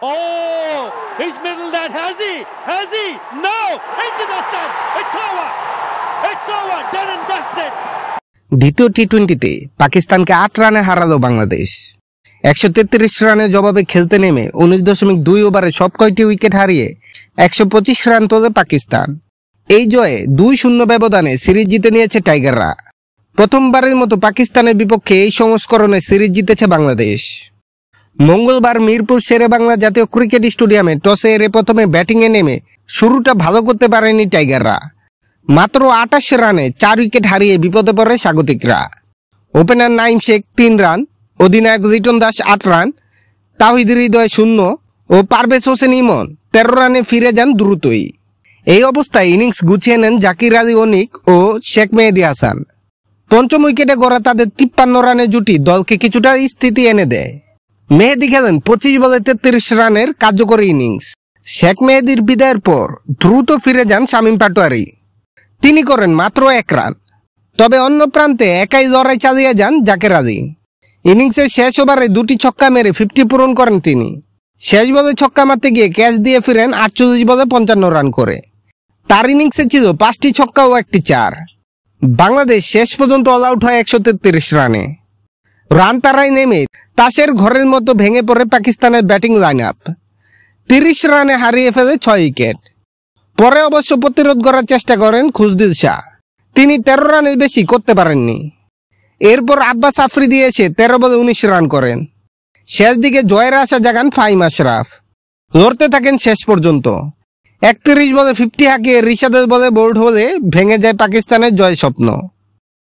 Oh, he's middled that. Has he? Has he? No! Into the stand. It's over. It's over. Done and dusted. দ্বিতীয় টি-20তে পাকিস্তানকে ৮ রানে হারালো বাংলাদেশ। ১৩৩ রানের জবাবে খেলতে নেমে ১৯.২ ওভারে সব কয়টি উইকেট হারিয়ে ১২৫ রান তোলে পাকিস্তান। এই জয়ে ২-০ ব্যবধানে সিরিজ জিতে নিয়েছে টাইগাররা। প্রথমবারের মতো পাকিস্তানের বিপক্ষে এই সংস্করণে সিরিজ জিতেছে বাংলাদেশ। মঙ্গলবার মিরপুর শেরেবাংলা জাতীয় ক্রিকেট স্টেডিয়ামে টসে হেরে প্রথমে ব্যাটিংয়ে নেমে শুরুটা ভালো করতে পারেনি টাইগাররা। মাত্র ২৮ রানে ৪ উইকেট হারিয়ে বিপদে পড়ে স্বাগতিকরা। ওপেনার নাইম শেখ ৩ রান, অধিনায়ক লিটন দাস ৮ রান, তাওহিদ হৃদয় ০ ও পারভেজ হোসেন ইমন ১৩ রানে ফিরে যান দ্রুতই। এই অবস্থায় ইনিংস গুছিয়ে নেন জাকির আলী অনিক ও শেখ মেহেদী হাসান। পঞ্চম উইকেটে গড়া তাদের ৫৩ রানের জুটি দলকে কিছুটা স্থিতি এনে দেয়। মেহেদী খেলেন ২৫ বলে ৩৩ রানের কার্যকরী ইনিংস। শেখ মেহেদীর বিদায়ের পর দ্রুত ফিরে যান শামীম পাটোয়ারি। তিনি করেন মাত্র ১ রান। তবে অন্য প্রান্তে একাই লড়াই চালিয়ে যান জাকের আলী। ইনিংসের শেষ ওভারে ২টি ছক্কা মেরে ৫০ পূরণ করেন তিনি। শেষ বলে ছক্কা মারতে গিয়ে ক্যাচ দিয়ে ফিরেন ৪৮ বলে ৫৫ রান করে। তার ইনিংসে ছিল ৫টি ছক্কা ও ১টি ৪। বাংলাদেশ শেষ পর্যন্ত অল আউট হয় ১৩৩ রানে। রান তারাই নেমে তাসের ঘরের মতো ভেঙে পড়ে পাকিস্তানের ব্যাটিং লাইন আপ। ৩০ রানে হারিয়ে ফেলে ৬ উইকেট। পরে অবশ্য প্রতিরোধ করার চেষ্টা করেন খুশদিল শাহ। তিনি ১৩ রানের বেশি করতে পারেননি। এরপর আব্বাস আফ্রিদি এসে ১৩ বলে ১৯ রান করেন। শেষ দিকে জয়ের আশা জাগান ফাহিম আশরাফ। লড়তে থাকেন শেষ পর্যন্ত। ৩১ বলে ৫০ হাঁকিয়ে রিশাদের বলে বোল্ড হলে ভেঙে যায় পাকিস্তানের জয় স্বপ্ন।